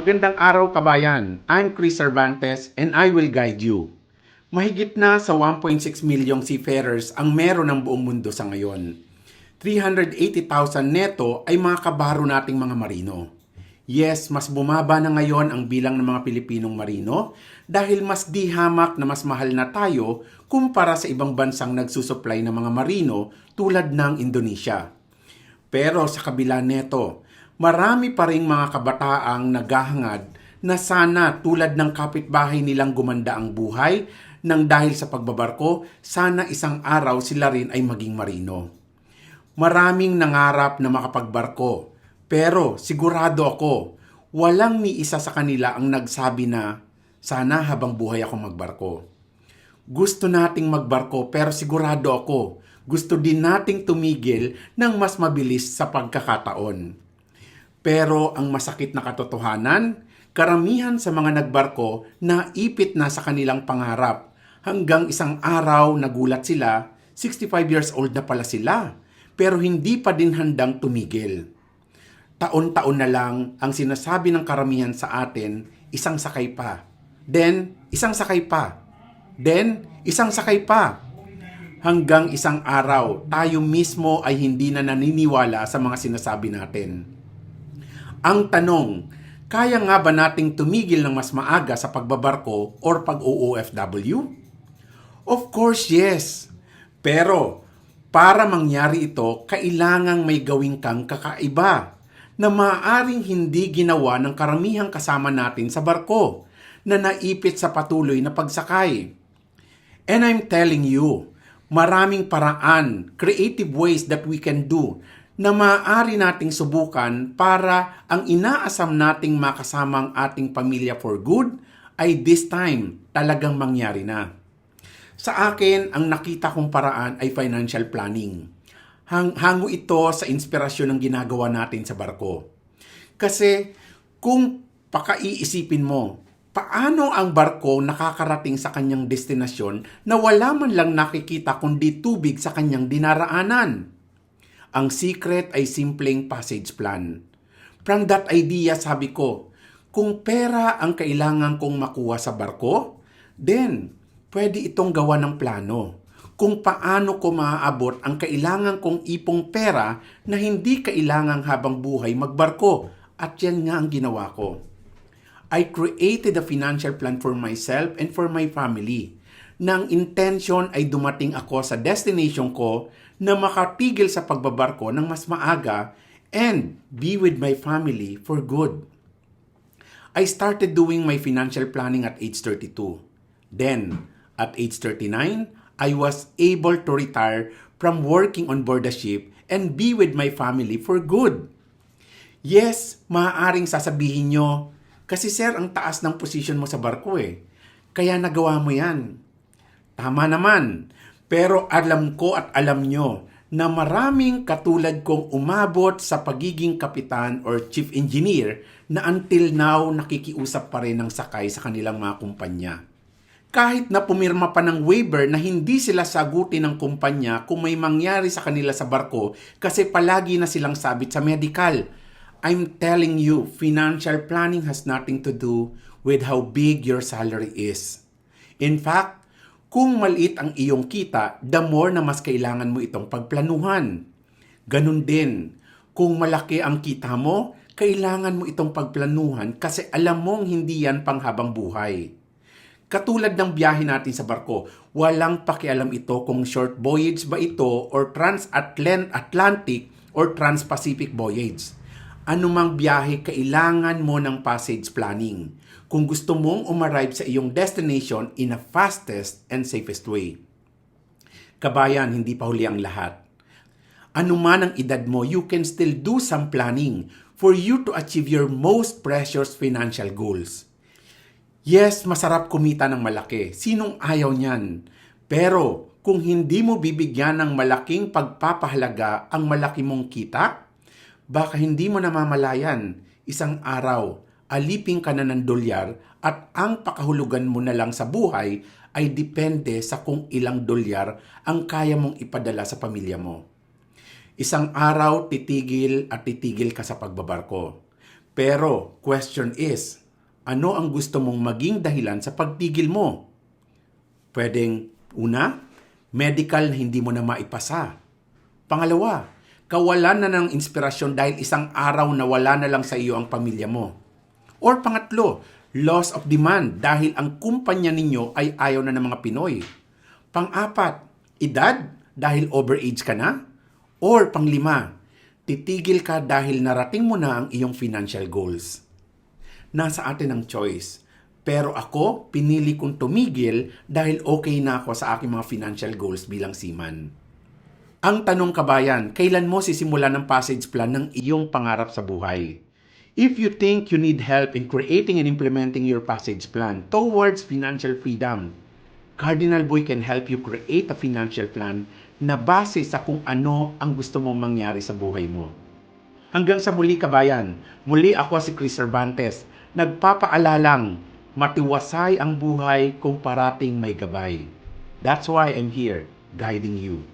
Magandang araw kabayan. I'm Chris Cervantes and I will guide you. Mahigit na sa 1.6 milyong seafarers ang meron ng buong mundo sa ngayon. 380,000 neto ay mga kabaro nating mga marino. Yes, mas bumaba na ngayon ang bilang ng mga Pilipinong marino dahil mas di hamak na mas mahal na tayo kumpara sa ibang bansang nagsusupply ng mga marino tulad ng Indonesia. Pero sa kabila neto, marami pa ring mga kabataang naghahangad na sana tulad ng kapitbahay nilang gumanda ang buhay nang dahil sa pagbabarko, sana isang araw sila rin ay maging marino. Maraming nangarap na makapagbarko, pero sigurado ako, walang ni isa sa kanila ang nagsabi na sana habang buhay ako magbarko. Gusto nating magbarko pero sigurado ako, gusto din nating tumigil ng mas mabilis sa pagkakataon. Pero ang masakit na katotohanan, karamihan sa mga nagbarko naipit na sa kanilang pangarap. Hanggang isang araw nagulat sila, 65 years old na pala sila, pero hindi pa din handang tumigil. Taon-taon na lang ang sinasabi ng karamihan sa atin, isang sakay pa. Then, isang sakay pa. Then, isang sakay pa. Hanggang isang araw, tayo mismo ay hindi na naniniwala sa mga sinasabi natin. Ang tanong, kaya nga ba nating tumigil ng mas maaga sa pagbabarko or pag-OOFW? Of course, yes. Pero, para mangyari ito, kailangang may gawin kang kakaiba na maaaring hindi ginawa ng karamihang kasama natin sa barko na naipit sa patuloy na pagsakay. And I'm telling you, maraming paraan, creative ways that we can do na maaari nating subukan para ang inaasam nating makasama ang ating pamilya for good ay this time talagang mangyari na. Sa akin, ang nakita kong paraan ay financial planning. Hango ito sa inspirasyon ng ginagawa natin sa barko. Kasi kung pakaiisipin mo, paano ang barko nakakarating sa kanyang destinasyon na wala man lang nakikita kundi tubig sa kanyang dinaraanan? Ang secret ay simpleng passage plan. From that idea, sabi ko, kung pera ang kailangan kong makuha sa barko, then pwede itong gawa ng plano. Kung paano ko maaabot ang kailangan kong ipong pera na hindi kailangang habang buhay magbarko. At yan nga ang ginawa ko. I created a financial plan for myself and for my family. Nang intention ay dumating ako sa destination ko na makatigil sa pagbabarko ng mas maaga and be with my family for good. I started doing my financial planning at age 32. Then, at age 39, I was able to retire from working on board the ship and be with my family for good. Yes, maaaring sasabihin nyo, kasi sir, ang taas ng posisyon mo sa barko kaya nagawa mo yan. Tama naman, pero alam ko at alam nyo na maraming katulad kong umabot sa pagiging kapitan or chief engineer na until now nakikiusap pa rin ng sakay sa kanilang mga kumpanya. Kahit na pumirma pa ng waiver na hindi sila sagutin ng kumpanya kung may mangyari sa kanila sa barko kasi palagi na silang sabit sa medical. I'm telling you, financial planning has nothing to do with how big your salary is. In fact, kung maliit ang iyong kita, the more na mas kailangan mo itong pagplanuhan. Ganun din, kung malaki ang kita mo, kailangan mo itong pagplanuhan kasi alam mong hindi yan panghabang buhay. Katulad ng biyahe natin sa barko, walang pakialam ito kung short voyage ba ito or transatlantic or trans-Pacific voyage. Anumang biyahe, kailangan mo ng passage planning kung gusto mong umarive sa iyong destination in a fastest and safest way. Kabayan, hindi pa huli ang lahat. Anuman ang edad mo, you can still do some planning for you to achieve your most precious financial goals. Yes, masarap kumita ng malaki. Sinong ayaw niyan? Pero kung hindi mo bibigyan ng malaking pagpapahalaga ang malaki mong kita, baka hindi mo namamalayan, isang araw, alipin ka na ng dolyar at ang pakahulugan mo na lang sa buhay ay depende sa kung ilang dolyar ang kaya mong ipadala sa pamilya mo. Isang araw titigil at titigil ka sa pagbabarko. Pero, question is, ano ang gusto mong maging dahilan sa pagpigil mo? Pwedeng, una, medical na hindi mo na maipasa. Pangalawa, kawalan na ng inspirasyon dahil isang araw na wala na lang sa iyo ang pamilya mo. Or pangatlo, loss of demand dahil ang kumpanya ninyo ay ayaw na ng mga Pinoy. Pang-apat, edad dahil overage ka na. Or panglima, titigil ka dahil narating mo na ang iyong financial goals. Nasa atin ang choice. Pero ako, pinili kong tumigil dahil okay na ako sa aking mga financial goals bilang seaman. Ang tanong kabayan, kailan mo sisimulan ang passage plan ng iyong pangarap sa buhay? If you think you need help in creating and implementing your passage plan towards financial freedom, Cardinal Boy can help you create a financial plan na base sa kung ano ang gusto mong mangyari sa buhay mo. Hanggang sa muli kabayan, muli ako si Chris Cervantes, nagpapaalalang matiwasay ang buhay kung parating may gabay. That's why I'm here, guiding you.